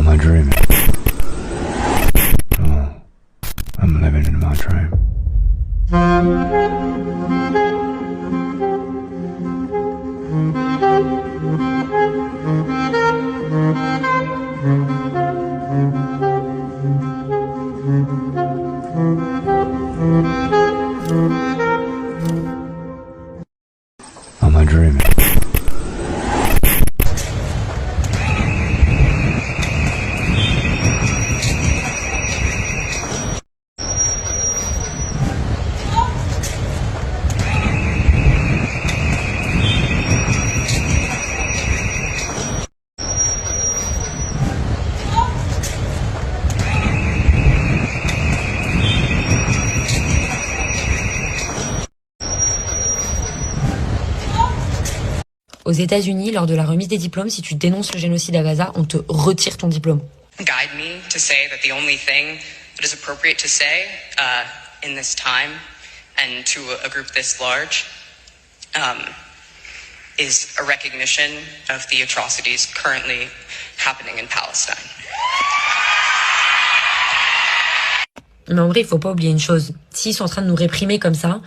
I dreaming? Oh, I'm living in my dream. Am I dreaming? Aux États-Unis, lors de la remise des diplômes, si tu dénonces le génocide à Gaza, on te retire ton diplôme. Guide me to say that the only thing that is appropriate to say in this time and to a group this large is a recognition of the atrocities currently happening in Palestine. Mais en vrai, il faut pas oublier une chose. S'ils sont en train de nous réprimer comme ça,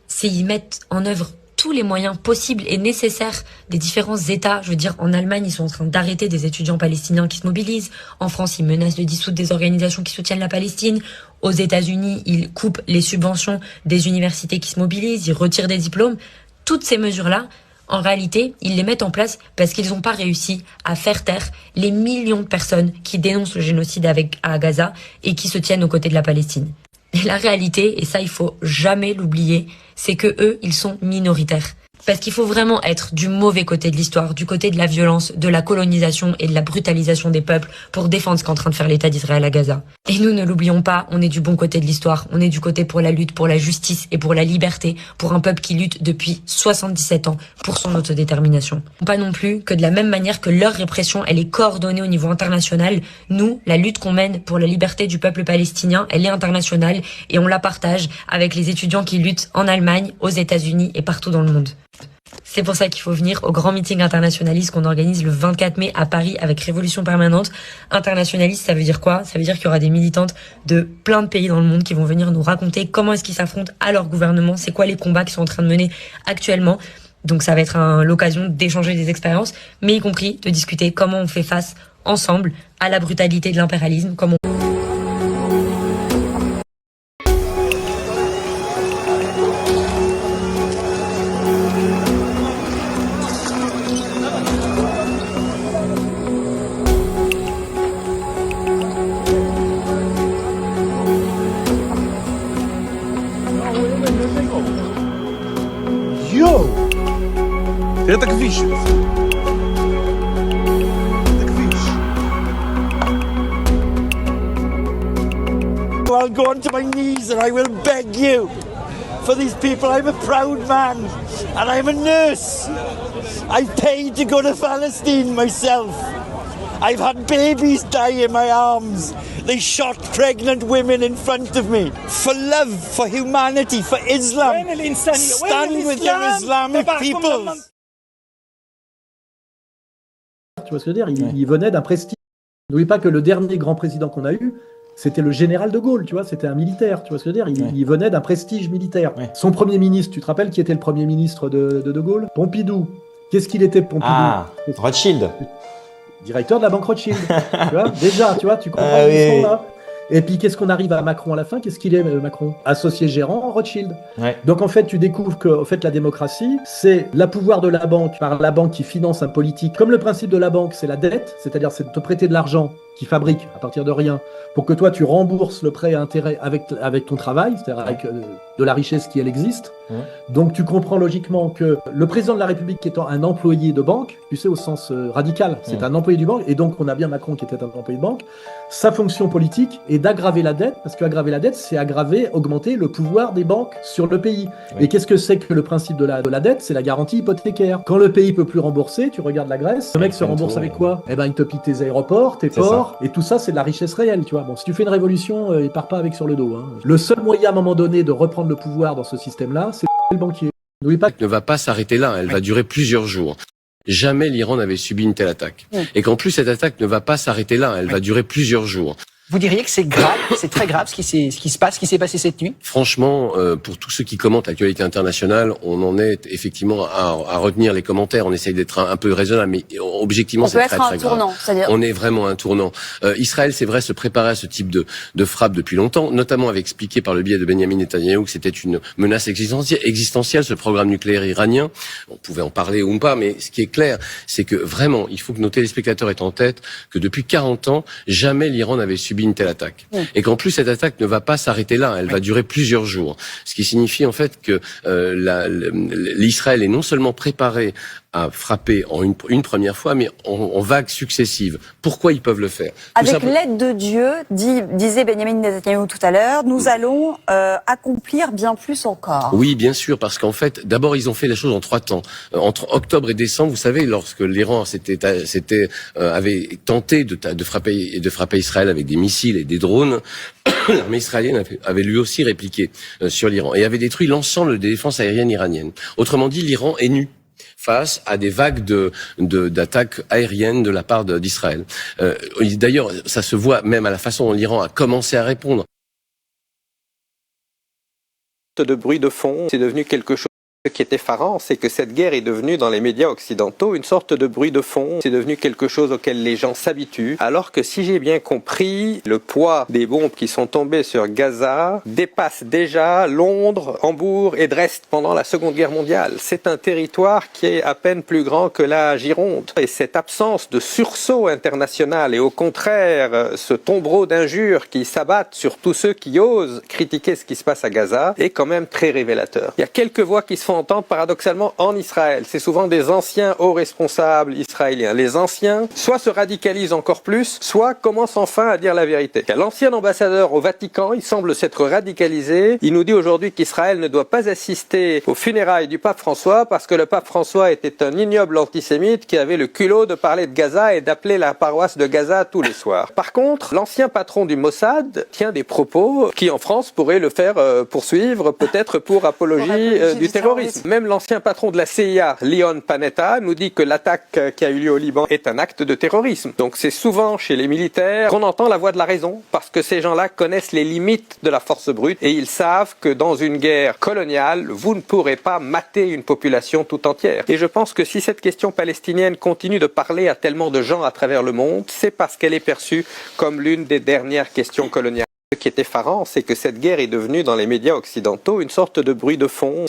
c'est qu'ils mettent en œuvre tous les moyens possibles et nécessaires des différents États. Je veux dire, en Allemagne, ils sont en train d'arrêter des étudiants palestiniens qui se mobilisent. En France, ils menacent de dissoudre des organisations qui soutiennent la Palestine. Aux États-Unis, ils coupent les subventions des universités qui se mobilisent. Ils retirent des diplômes. Toutes ces mesures-là, en réalité, ils les mettent en place parce qu'ils n'ont pas réussi à faire taire les millions de personnes qui dénoncent le génocide à Gaza et qui se tiennent aux côtés de la Palestine. Et la réalité, et ça il faut jamais l'oublier, c'est que eux, ils sont minoritaires. Parce qu'il faut vraiment être du mauvais côté de l'histoire, du côté de la violence, de la colonisation et de la brutalisation des peuples pour défendre ce qu'est en train de faire l'État d'Israël à Gaza. Et nous, ne l'oublions pas, on est du bon côté de l'histoire, on est du côté pour la lutte, pour la justice et pour la liberté, pour un peuple qui lutte depuis 77 ans pour son autodétermination. Pas non plus que de la même manière que leur répression, elle est coordonnée au niveau international, nous, la lutte qu'on mène pour la liberté du peuple palestinien, elle est internationale et on la partage avec les étudiants qui luttent en Allemagne, aux États-Unis et partout dans le monde. C'est pour ça qu'il faut venir au grand meeting internationaliste qu'on organise le 24 mai à Paris avec Révolution Permanente. Internationaliste, ça veut dire quoi? Ça veut dire qu'il y aura des militantes de plein de pays dans le monde qui vont venir nous raconter comment est-ce qu'ils s'affrontent à leur gouvernement, c'est quoi les combats qu'ils sont en train de mener actuellement. Donc ça va être l'occasion d'échanger des expériences, mais y compris de discuter comment on fait face ensemble à la brutalité de l'impérialisme, comment Йоу! Это квиш. I'll go onto my knees and I will beg you for these people. I'm a proud man and I'm a nurse. I've paid to go to Palestine myself. I've had babies die in my arms. They shot pregnant women in front of me. For love, for humanity, for Islam. Stand with your Islamic peoples. Tu vois ce que je veux dire? Il venait d'un prestige. N'oublie pas que le dernier grand président qu'on a eu, c'était le général de Gaulle, tu vois, c'était un militaire, tu vois ce que je veux dire? Il venait d'un prestige militaire. Son premier ministre, tu te rappelles qui était le premier ministre de Gaulle? Pompidou. Qu'est-ce qu'il était, Pompidou? Ah, Rothschild. Directeur de la banque Rothschild. Tu vois, déjà, tu comprends l'histoire là. Et puis, qu'est-ce qu'on arrive à Macron à la fin? Qu'est-ce qu'il est, Macron? Associé gérant en Rothschild. Ouais. Donc, en fait, tu découvres que, en fait, la démocratie, c'est la pouvoir de la banque par la banque qui finance un politique. Comme le principe de la banque, c'est la dette, c'est-à-dire c'est de te prêter de l'argent qui fabrique à partir de rien pour que toi, tu rembourses le prêt à intérêt avec ton travail, c'est-à-dire avec de la richesse qui, elle, existe. Donc, tu comprends logiquement que le président de la République étant un employé de banque, tu sais, au sens radical, c'est un employé du banque, et donc on a bien Macron qui était un employé de banque, sa fonction politique est d'aggraver la dette, parce qu'aggraver la dette, c'est augmenter le pouvoir des banques sur le pays. Et qu'est-ce que c'est que le principe de la dette? C'est la garantie hypothécaire. Quand le pays peut plus rembourser, tu regardes la Grèce, le mec se rembourse avec quoi? Eh ben, il te pique tes aéroports, tes ports, et tout ça, c'est de la richesse réelle, tu vois. Bon, si tu fais une révolution, il part pas avec sur le dos, hein. Le seul moyen, à un moment donné, de reprendre le pouvoir dans ce système-là, c'est le banquier. N'oublie pas que ne va pas s'arrêter là, elle va durer plusieurs jours. jamais l'Iran n'avait subi une telle attaque. Et qu'en plus, cette attaque ne va pas s'arrêter là, elle va durer plusieurs jours. Vous diriez que c'est grave, c'est très grave ce qui s'est passé cette nuit? Franchement, pour tous ceux qui commentent l'actualité internationale, on en est effectivement à retenir les commentaires. On essaye d'être un peu raisonnable, mais objectivement, c'est très, très grave. On est vraiment à un tournant. Israël, c'est vrai, se préparait à ce type de frappe depuis longtemps, notamment avait expliqué par le biais de Benjamin Netanyahou que c'était une menace existentielle, ce programme nucléaire iranien. On pouvait en parler ou pas, mais ce qui est clair, c'est que vraiment, il faut que nos téléspectateurs aient en tête que depuis 40 ans, jamais l'Iran n'avait subi une telle attaque. Et qu'en plus, cette attaque ne va pas s'arrêter là, elle va durer plusieurs jours. Ce qui signifie en fait que l'Israël est non seulement préparé à frapper en une première fois, mais en vagues successives. Pourquoi ils peuvent le faire? Avec l'aide de Dieu, disait Benjamin Netanyahou tout à l'heure, nous allons accomplir bien plus encore. Oui, bien sûr, parce qu'en fait, d'abord, ils ont fait les choses en 3 temps. Entre octobre et décembre, vous savez, lorsque l'Iran avait tenté de frapper Israël avec des missiles et des drones, l'armée israélienne avait lui aussi répliqué sur l'Iran et avait détruit l'ensemble des défenses aériennes iraniennes. Autrement dit, l'Iran est nu face à des vagues d'attaques aériennes de la part d'Israël. D'ailleurs, ça se voit même à la façon dont l'Iran a commencé à répondre. De bruit de fond, c'est devenu quelque chose. Ce qui est effarant, c'est que cette guerre est devenue dans les médias occidentaux une sorte de bruit de fond. C'est devenu quelque chose auquel les gens s'habituent. Alors que si j'ai bien compris, le poids des bombes qui sont tombées sur Gaza dépasse déjà Londres, Hambourg et Dresde pendant la Seconde Guerre mondiale. C'est un territoire qui est à peine plus grand que la Gironde. Et cette absence de sursaut international et au contraire ce tombereau d'injures qui s'abattent sur tous ceux qui osent critiquer ce qui se passe à Gaza est quand même très révélateur. Il y a quelques voix qui se font entendre paradoxalement en Israël. C'est souvent des anciens hauts responsables israéliens. Les anciens, soit se radicalisent encore plus, soit commencent enfin à dire la vérité. L'ancien ambassadeur au Vatican, il semble s'être radicalisé. Il nous dit aujourd'hui qu'Israël ne doit pas assister aux funérailles du pape François parce que le pape François était un ignoble antisémite qui avait le culot de parler de Gaza et d'appeler la paroisse de Gaza tous les soirs. Par contre, l'ancien patron du Mossad tient des propos qui en France pourraient le faire poursuivre, peut-être pour apologie du terrorisme. Même l'ancien patron de la CIA, Leon Panetta, nous dit que l'attaque qui a eu lieu au Liban est un acte de terrorisme. Donc c'est souvent chez les militaires qu'on entend la voix de la raison, parce que ces gens-là connaissent les limites de la force brute et ils savent que dans une guerre coloniale, vous ne pourrez pas mater une population tout entière. Et je pense que si cette question palestinienne continue de parler à tellement de gens à travers le monde, c'est parce qu'elle est perçue comme l'une des dernières questions coloniales. Ce qui est effarant, c'est que cette guerre est devenue dans les médias occidentaux une sorte de bruit de fond.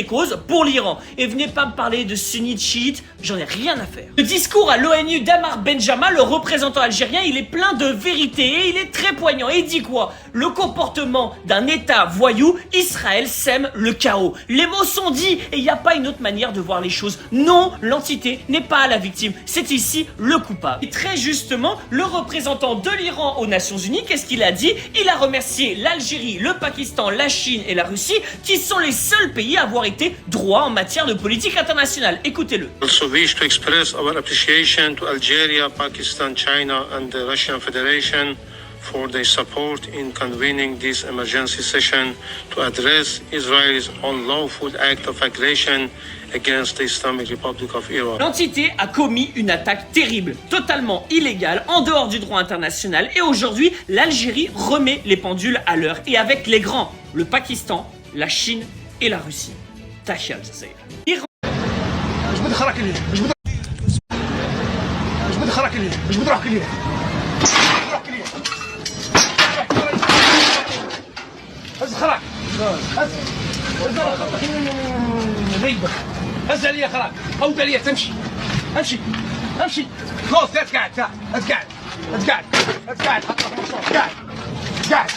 Causes pour l'Iran. Et venez pas me parler de sunnites, chiites, j'en ai rien à faire. Le discours à l'ONU d'Amar Benjama, le représentant algérien, il est plein de vérité et il est très poignant. Et il dit quoi? Le comportement d'un État voyou, Israël sème le chaos. Les mots sont dits et il n'y a pas une autre manière de voir les choses. Non, l'entité n'est pas la victime, c'est ici le coupable. Et très justement, le représentant de l'Iran aux Nations Unies, qu'est-ce qu'il a dit? Il a remercié l'Algérie, le Pakistan, la Chine et la Russie, qui sont les seuls pays à avoir été droit en matière de politique internationale. Écoutez-le. Also wish to express our appreciation to Algeria, Pakistan, China and the Russian Federation for their support in convening this emergency session to address Israel's unlawful act of aggression against the Islamic Republic of Iran. L'entité a commis une attaque terrible, totalement illégale, en dehors du droit international, et aujourd'hui, l'Algérie remet les pendules à l'heure, et avec les grands, le Pakistan, la Chine et la Russie. تحيا الجزائر. جبد خراك ليه جبد خراك ليه جبد روحك ليه هز خراك هز غيبك هز عليا خراك عود عليا تمشي امشي امشي خذ تقعد تقعد تقعد تقعد حط في المشروع قاعد قاعد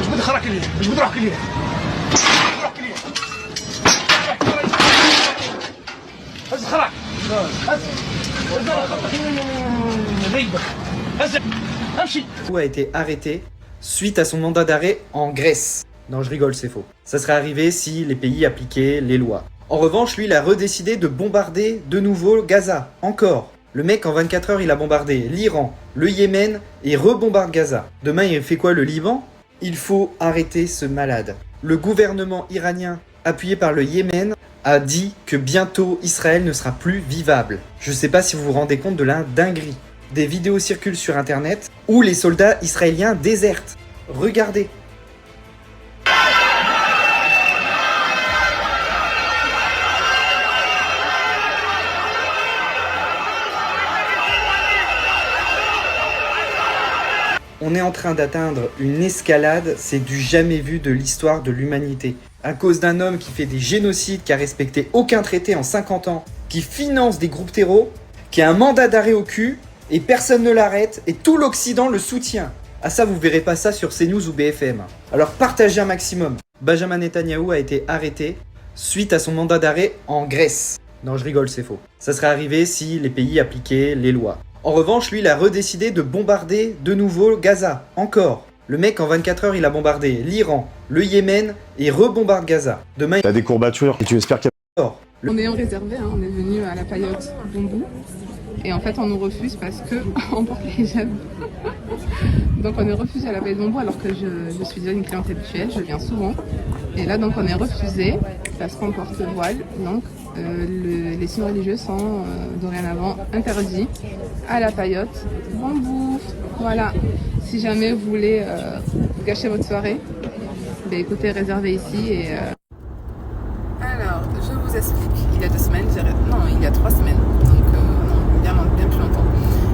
جبد خراك ليه جبد روحك ليه روحك ليه هز خراك هز غيبك هز امشي. A été arrêté suite à son mandat d'arrêt en Grèce. Non, je rigole, c'est faux. Ça serait arrivé si les pays appliquaient les lois. En revanche, lui, il a redécidé de bombarder de nouveau Gaza. Encore. Le mec, en 24 heures, il a bombardé l'Iran, le Yémen et rebombarde Gaza. Demain, il fait quoi, le Liban? Il faut arrêter ce malade. Le gouvernement iranien, appuyé par le Yémen, a dit que bientôt Israël ne sera plus vivable. Je sais pas si vous vous rendez compte de la dinguerie. Des vidéos circulent sur internet où les soldats israéliens désertent. Regardez. On est en train d'atteindre une escalade, c'est du jamais vu de l'histoire de l'humanité. À cause d'un homme qui fait des génocides, qui a respecté aucun traité en 50 ans, qui finance des groupes terreaux, qui a un mandat d'arrêt au cul, et personne ne l'arrête, et tout l'Occident le soutient. Ah ça, vous verrez pas ça sur CNews ou BFM. Alors partagez un maximum. Benjamin Netanyahou a été arrêté suite à son mandat d'arrêt en Grèce. Non, je rigole, c'est faux. Ça serait arrivé si les pays appliquaient les lois. En revanche, lui, il a redécidé de bombarder de nouveau Gaza. Encore. Le mec, en 24 heures, il a bombardé l'Iran, le Yémen et rebombarde Gaza. Demain, t'as des courbatures et tu espères qu'il y a... On est en réservé, hein. On est venu à la paillote Bambou. Et en fait, on nous refuse parce qu'on porte les hijabs. Donc on est refusé à la paillote Bambou alors que je suis déjà une cliente habituelle, je viens souvent. Et là, donc, on est refusé parce qu'on porte le voile. Donc, les signes religieux sont dorénavant interdits à la paillote Bambou. Voilà. Si jamais vous voulez gâcher votre soirée, bah écoutez, réservez ici et... Alors, je vous explique. Il y a 2 semaines, il y a 3 semaines, donc non, bien plus longtemps.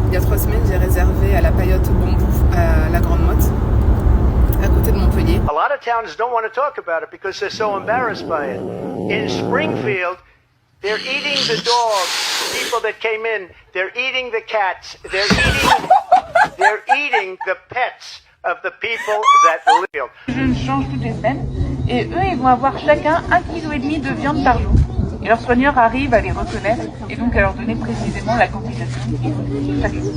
Il y a 3 semaines, j'ai réservé à la paillote Bambou à la Grande Motte, à côté de Montpellier. A lot of towns don't want to talk about it because they're so embarrassed by it. In Springfield, they're eating the dogs, the people that came in. They're eating the cats. They're eating the pets of the people that live. Je change toutes les semaines et eux, ils vont avoir chacun 1,5 kg de viande par jour. Et leurs soigneurs arrivent à les reconnaître et donc à leur donner précisément la quantité chaque jour.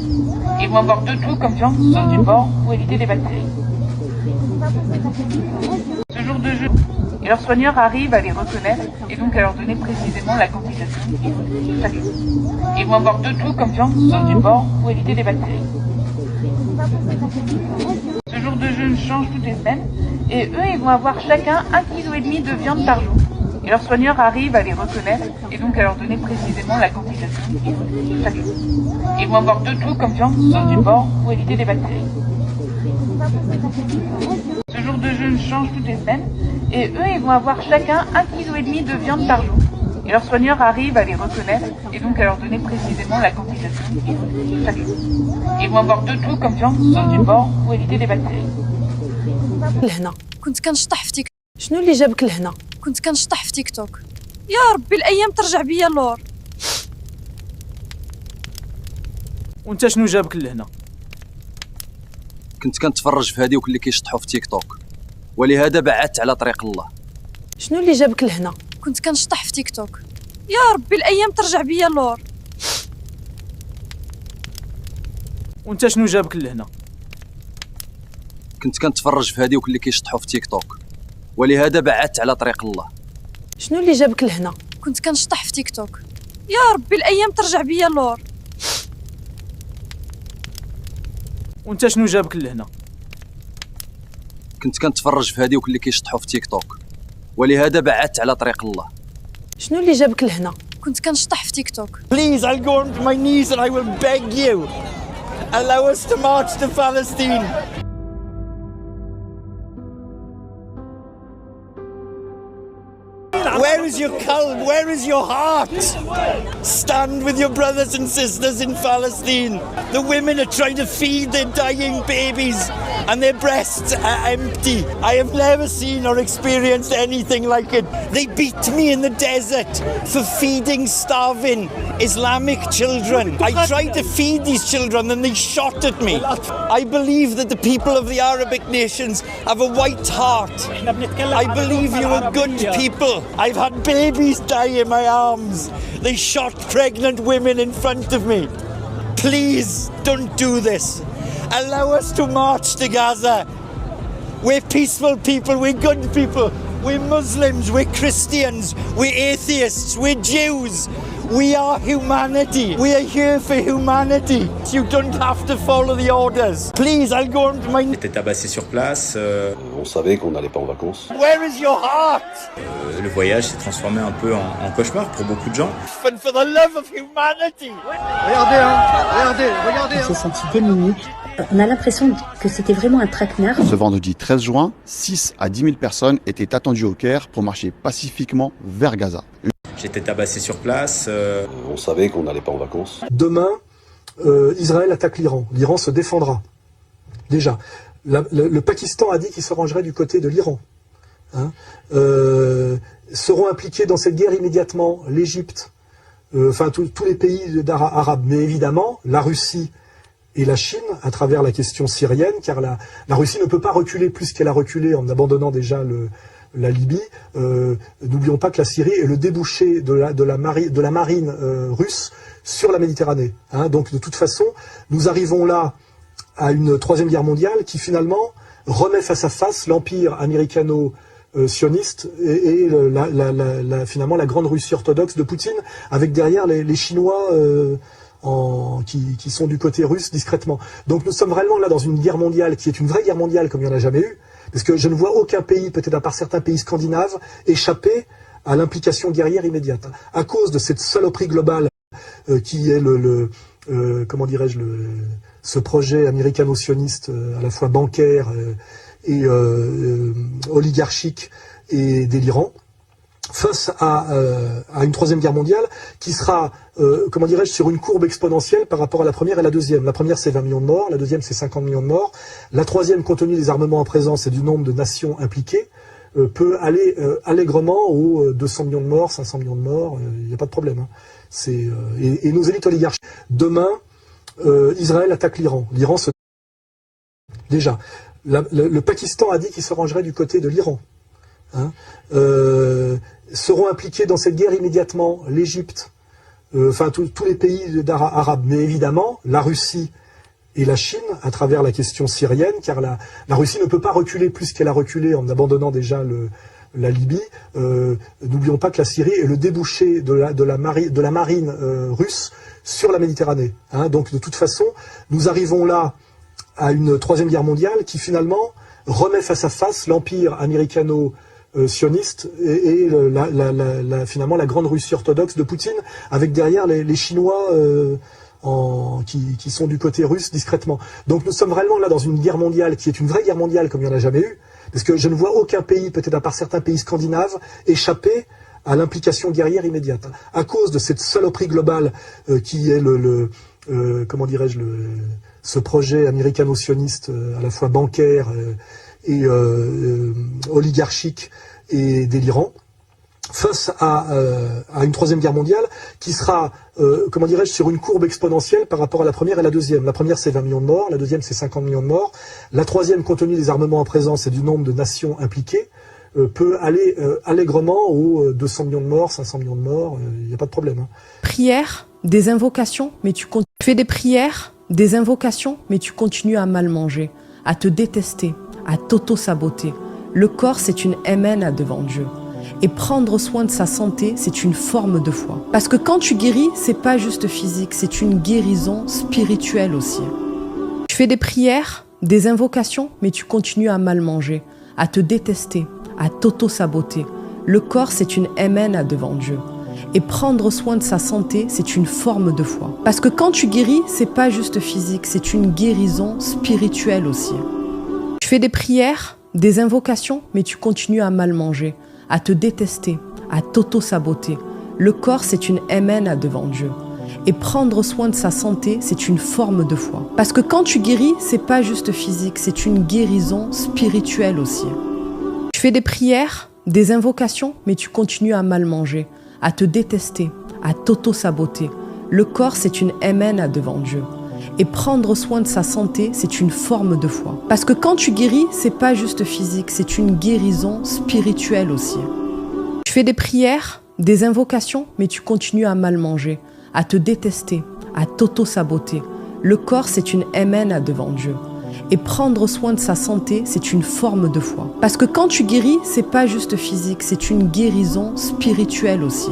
Ils vont avoir de tout comme viande, sauf du porc, pour éviter les bactéries. Ce jour de jeûne, et leurs soigneurs arrivent à les reconnaître et donc à leur donner précisément la quantité chaque jour. Ils vont avoir de tout comme viande, sauf du porc, pour éviter les bactéries. Ce jour de jeûne change toutes les semaines et eux, ils vont avoir chacun 1,5 kg de viande par jour. Et leurs soigneurs arrivent à les reconnaître et donc à leur donner précisément la quantité chaque jour. Ils vont avoir de tout comme viande, sauf du porc, pour éviter les bactéries. Ce jour de jeûne change toutes les semaines et eux, ils vont avoir chacun 1,5 kg de viande par jour. Et leurs soigneurs arrivent à les reconnaître et donc à leur donner précisément la quantité chaque jour. Ils vont avoir de tout comme viande, sauf du porc, pour éviter les bactéries. لهنا كنت كنشطح في تيك شنو اللي جابك لهنا كنت كنشطح في تيك توك يا ربي الايام ترجع بيا اللور وانت شنو جابك لهنا كنت كنتفرج في هادي وكل كيشطحوا في تيك توك ولهذا بعدت على طريق الله شنو اللي جابك لهنا كنت كنشطح في تيك توك يا ربي الايام ترجع بيا اللور وانت شنو جابك لهنا كنت كنتفرج في هادي وكل كيشطحوا في تيك توك ولهذا بعدت على طريق الله شنو اللي جابك لهنا كنت كنشطح في تيك توك يا ربي الايام ترجع بيا اللور وانت شنو جابك لهنا كنت كنتفرج في هادي وكل كيشطحوا في تيك توك ولهذا بعدت على طريق الله شنو اللي جابك لهنا كنت كنشطح في تيك توك Please, I'll go on to my knees and I will beg you. Allow us to march to Palestine. Where is your calm? Where is your heart? Stand with your brothers and sisters in Palestine. The women are trying to feed their dying babies and their breasts are empty. I have never seen or experienced anything like it. They beat me in the desert for feeding starving Islamic children. I tried to feed these children and they shot at me. I believe that the people of the Arabic nations have a white heart. I believe you are good people. I've had babies die in my arms. They shot pregnant women in front of me. Please don't do this. Allow us to march to Gaza. We're peaceful people, we're good people. We're Muslims, we're Christians, we're atheists, we're Jews. We are humanity. We are here for humanity. You don't have to follow the orders. Please, I'll go on to my... J'étais tabassé sur place. On savait qu'on n'allait pas en vacances. Where is your heart? Le voyage s'est transformé un peu en cauchemar pour beaucoup de gens. And for the love of humanity. Regardez. On s'est senti démunis. On a l'impression que c'était vraiment un traquenard. Ce vendredi 13 juin, 6 à 10 000 personnes étaient attendues au Caire pour marcher pacifiquement vers Gaza. J'étais tabassé sur place. On savait qu'on n'allait pas en vacances. Demain, Israël attaque l'Iran. L'Iran se défendra. Déjà, le Pakistan a dit qu'il se rangerait du côté de l'Iran. Seront impliqués dans cette guerre immédiatement l'Égypte, tous les pays arabes, mais évidemment la Russie et la Chine à travers la question syrienne, car la Russie ne peut pas reculer plus qu'elle a reculé en abandonnant déjà la Libye. N'oublions pas que la Syrie est le débouché de la marine russe sur la Méditerranée. Donc de toute façon, nous arrivons là à une troisième guerre mondiale qui finalement remet face à face l'empire américano-sioniste et finalement la grande Russie orthodoxe de Poutine, avec derrière les Chinois qui sont du côté russe discrètement. Donc nous sommes réellement là dans une guerre mondiale qui est une vraie guerre mondiale comme il n'y en a jamais eu, parce que je ne vois aucun pays, peut-être à part certains pays scandinaves, échapper à l'implication guerrière immédiate, à cause de cette saloperie globale qui est ce projet américano-sioniste à la fois bancaire et oligarchique et délirant, face à une troisième guerre mondiale qui sera, sur une courbe exponentielle par rapport à la première et la deuxième. La première, c'est 20 millions de morts, la deuxième, c'est 50 millions de morts. La troisième, compte tenu des armements en présence et du nombre de nations impliquées, peut aller allègrement aux 200 millions de morts, 500 millions de morts, il n'y a pas de problème. Et nos élites oligarchiques. Demain, Israël attaque l'Iran. L'Iran se... Déjà, le Pakistan a dit qu'il se rangerait du côté de l'Iran. Seront impliqués dans cette guerre immédiatement l'Égypte, tous les pays arabes, mais évidemment la Russie et la Chine à travers la question syrienne, car la Russie ne peut pas reculer plus qu'elle a reculé en abandonnant déjà la Libye. N'oublions pas que la Syrie est le débouché de la marine russe sur la Méditerranée. Donc de toute façon, nous arrivons là à une troisième guerre mondiale qui finalement remet face à face l'empire américano-sioniste et finalement la grande Russie orthodoxe de Poutine, avec derrière les Chinois qui sont du côté russe discrètement. Donc nous sommes réellement là dans une guerre mondiale qui est une vraie guerre mondiale comme il n'y en a jamais eu, parce que je ne vois aucun pays, peut-être à part certains pays scandinaves, échapper à l'implication guerrière immédiate, à cause de cette saloperie globale qui est ce projet américano-sioniste à la fois bancaire et oligarchique et délirant, face à une troisième guerre mondiale qui sera, sur une courbe exponentielle par rapport à la première et la deuxième. La première, c'est 20 millions de morts, la deuxième, c'est 50 millions de morts. La troisième, compte tenu des armements en présence et du nombre de nations impliquées, peut aller allègrement aux 200 millions de morts, 500 millions de morts, il n'y a pas de problème. Prières, des invocations, mais tu fais des prières, des invocations, mais tu continues à mal manger, à te détester, à t'auto-saboter. Le corps, c'est une MN devant Dieu. Et prendre soin de sa santé, c'est une forme de foi. Parce que quand tu guéris, c'est pas juste physique, c'est une guérison spirituelle aussi. Tu fais des prières, des invocations, mais tu continues à mal manger, à te détester, à t'auto-saboter. Le corps, c'est une MN devant Dieu. Et prendre soin de sa santé, c'est une forme de foi. Parce que quand tu guéris, c'est pas juste physique, c'est une guérison spirituelle aussi. Tu fais des prières, des invocations, mais tu continues à mal manger, à te détester, à t'auto-saboter. Le corps, c'est une MN devant Dieu. Et prendre soin de sa santé, c'est une forme de foi. Parce que quand tu guéris, c'est pas juste physique, c'est une guérison spirituelle aussi. Tu fais des prières, des invocations, mais tu continues à mal manger, à te détester, à t'auto-saboter. Le corps, c'est une MN devant Dieu. Et prendre soin de sa santé, c'est une forme de foi. Parce que quand tu guéris, c'est pas juste physique, c'est une guérison spirituelle aussi. Tu fais des prières, des invocations, mais tu continues à mal manger, à te détester, à t'auto-saboter. Le corps, c'est une MN devant Dieu. Et prendre soin de sa santé, c'est une forme de foi. Parce que quand tu guéris, c'est pas juste physique, c'est une guérison spirituelle aussi.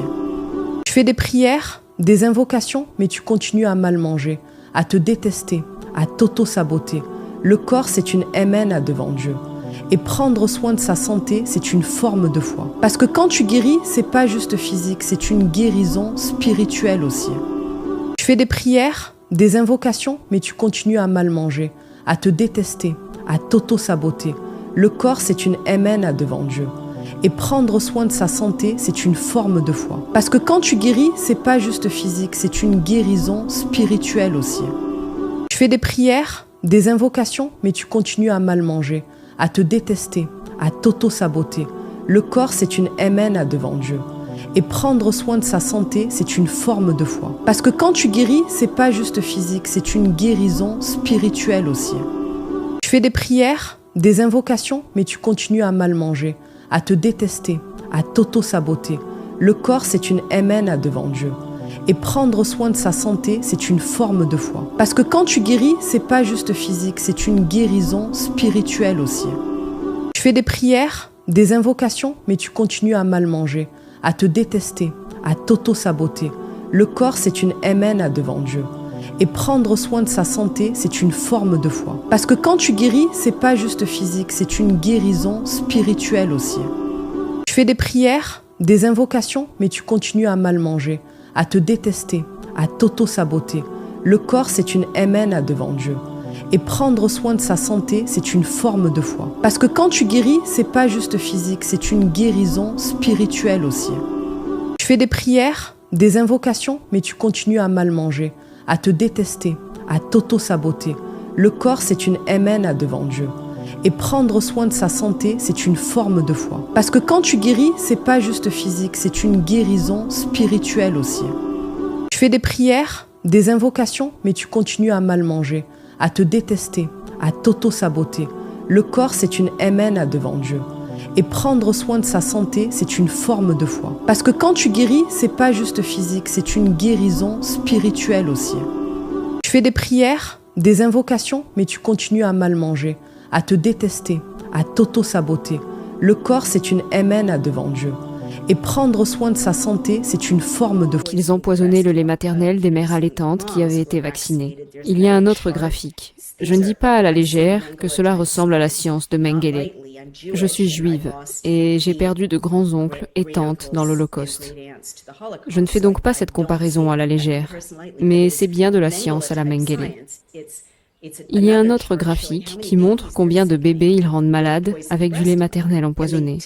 Tu fais des prières, des invocations, mais tu continues à mal manger, à te détester, à t'auto-saboter. Le corps, c'est une MN devant Dieu. Et prendre soin de sa santé, c'est une forme de foi. Parce que quand tu guéris, c'est pas juste physique, c'est une guérison spirituelle aussi. Tu fais des prières, des invocations, mais tu continues à mal manger, à te détester, à t'auto-saboter. Le corps, c'est une MN devant Dieu. Et prendre soin de sa santé, c'est une forme de foi. Parce que quand tu guéris, c'est pas juste physique, c'est une guérison spirituelle aussi. Tu fais des prières, des invocations, mais tu continues à mal manger, à te détester, à t'auto-saboter. Le corps, c'est une MN devant Dieu. Et prendre soin de sa santé, c'est une forme de foi. Parce que quand tu guéris, c'est pas juste physique, c'est une guérison spirituelle aussi. Tu fais des prières, des invocations, mais tu continues à mal manger, à te détester, à t'auto-saboter. Le corps, c'est une MN devant Dieu. Et prendre soin de sa santé, c'est une forme de foi. Parce que quand tu guéris, c'est pas juste physique, c'est une guérison spirituelle aussi. Tu fais des prières, des invocations, mais tu continues à mal manger, à te détester, à t'auto-saboter. Le corps, c'est une MN devant Dieu. Et prendre soin de sa santé, c'est une forme de foi. Parce que quand tu guéris, c'est pas juste physique, c'est une guérison spirituelle aussi. Tu fais des prières, des invocations, mais tu continues à mal manger, à te détester, à t'auto-saboter. Le corps, c'est une MN devant Dieu. Et prendre soin de sa santé, c'est une forme de foi. Parce que quand tu guéris, c'est pas juste physique, c'est une guérison spirituelle aussi. Tu fais des prières, des invocations, mais tu continues à mal manger, à te détester, à t'auto-saboter. Le corps, c'est une MN devant Dieu. Et prendre soin de sa santé, c'est une forme de foi. Parce que quand tu guéris, c'est pas juste physique, c'est une guérison spirituelle aussi. Tu fais des prières, des invocations, mais tu continues à mal manger, à te détester, à t'auto-saboter. Le corps, c'est une MN devant Dieu. Et prendre soin de sa santé, c'est une forme de foi. Parce que quand tu guéris, c'est pas juste physique, c'est une guérison spirituelle aussi. Tu fais des prières, des invocations, mais tu continues à mal manger, à te détester, à t'auto-saboter. Le corps, c'est une MN devant Dieu. Et prendre soin de sa santé, c'est une forme de... Qu'ils empoisonnaient le lait maternel des mères allaitantes qui avaient été vaccinées. Il y a un autre graphique. Je ne dis pas à la légère que cela ressemble à la science de Mengele. Je suis juive et j'ai perdu de grands-oncles et tantes dans l'Holocauste. Je ne fais donc pas cette comparaison à la légère, mais c'est bien de la science à la Mengele. Il y a un autre graphique qui montre combien de bébés ils rendent malades avec du lait maternel empoisonné.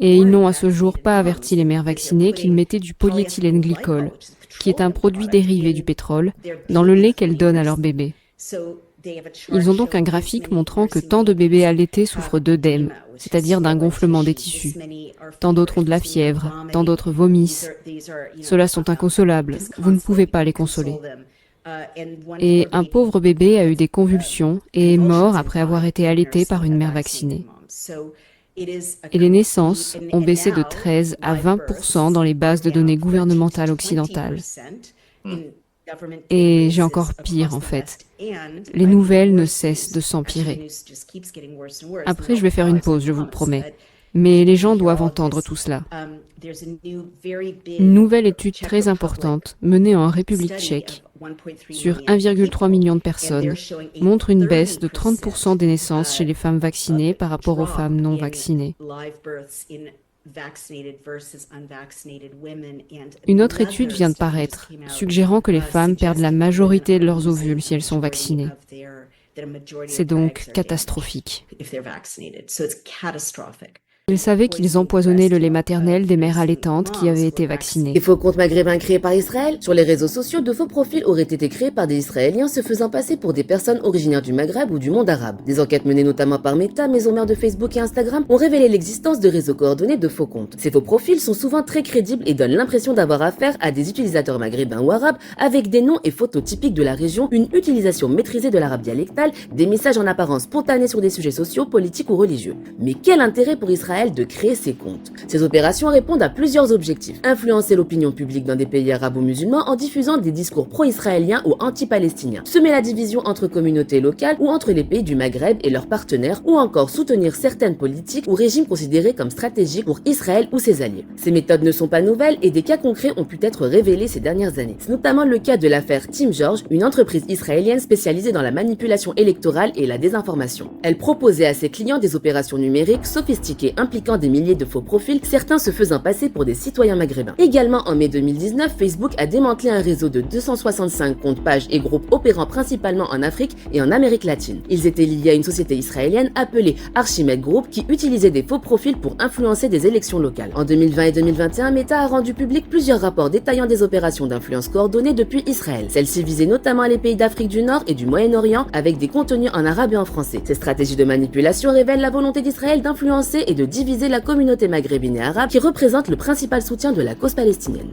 Et ils n'ont à ce jour pas averti les mères vaccinées qu'ils mettaient du polyéthylène glycol, qui est un produit dérivé du pétrole, dans le lait qu'elles donnent à leurs bébés. Ils ont donc un graphique montrant que tant de bébés allaités souffrent d'œdème, c'est-à-dire d'un gonflement des tissus. Tant d'autres ont de la fièvre, tant d'autres vomissent. Ceux-là sont inconsolables, vous ne pouvez pas les consoler. Et un pauvre bébé a eu des convulsions et est mort après avoir été allaité par une mère vaccinée. Et les naissances ont baissé de 13 à 20% dans les bases de données gouvernementales occidentales. Et j'ai encore pire en fait. Les nouvelles ne cessent de s'empirer. Après, je vais faire une pause, je vous le promets. Mais les gens doivent entendre tout cela. Une nouvelle étude très importante, menée en République tchèque, sur 1,3 million de personnes, montre une baisse de 30% des naissances chez les femmes vaccinées par rapport aux femmes non vaccinées. Une autre étude vient de paraître, suggérant que les femmes perdent la majorité de leurs ovules si elles sont vaccinées. C'est donc catastrophique. Ils savaient qu'ils empoisonnaient le lait maternel des mères allaitantes qui avaient été vaccinées. Des faux comptes maghrébins créés par Israël. Sur les réseaux sociaux, de faux profils auraient été créés par des Israéliens se faisant passer pour des personnes originaires du Maghreb ou du monde arabe. Des enquêtes menées notamment par Meta, maison mère de Facebook et Instagram, ont révélé l'existence de réseaux coordonnés de faux comptes. Ces faux profils sont souvent très crédibles et donnent l'impression d'avoir affaire à des utilisateurs maghrébins ou arabes avec des noms et photos typiques de la région, une utilisation maîtrisée de l'arabe dialectal, des messages en apparence spontanés sur des sujets sociaux, politiques ou religieux. Mais quel intérêt pour Israël Israël de créer ces comptes. Ces opérations répondent à plusieurs objectifs. Influencer l'opinion publique dans des pays arabo-musulmans en diffusant des discours pro-israéliens ou anti-palestiniens. Semer la division entre communautés locales ou entre les pays du Maghreb et leurs partenaires, ou encore soutenir certaines politiques ou régimes considérés comme stratégiques pour Israël ou ses alliés. Ces méthodes ne sont pas nouvelles et des cas concrets ont pu être révélés ces dernières années. C'est notamment le cas de l'affaire Team George, une entreprise israélienne spécialisée dans la manipulation électorale et la désinformation. Elle proposait à ses clients des opérations numériques sophistiquées impliquant des milliers de faux profils, certains se faisant passer pour des citoyens maghrébins. Également en mai 2019, Facebook a démantelé un réseau de 265 comptes, pages et groupes opérant principalement en Afrique et en Amérique latine. Ils étaient liés à une société israélienne appelée Archimed Group qui utilisait des faux profils pour influencer des élections locales. En 2020 et 2021, Meta a rendu public plusieurs rapports détaillant des opérations d'influence coordonnées depuis Israël. Celles-ci visaient notamment les pays d'Afrique du Nord et du Moyen-Orient avec des contenus en arabe et en français. Ces stratégies de manipulation révèlent la volonté d'Israël d'influencer et de diviser la communauté maghrébine et arabe qui représente le principal soutien de la cause palestinienne.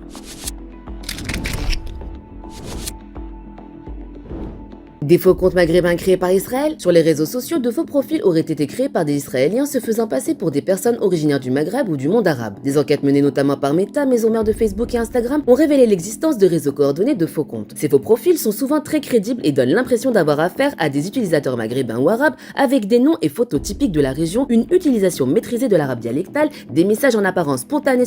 Des faux comptes maghrébins créés par Israël. Sur les réseaux sociaux, de faux profils auraient été créés par des Israéliens se faisant passer pour des personnes originaires du Maghreb ou du monde arabe. Des enquêtes menées notamment par Meta, maison mère de Facebook et Instagram, ont révélé l'existence de réseaux coordonnés de faux comptes. Ces faux profils sont souvent très crédibles et donnent l'impression d'avoir affaire à des utilisateurs maghrébins ou arabes avec des noms et photos typiques de la région, une utilisation maîtrisée de l'arabe dialectal, des messages en apparence spontanés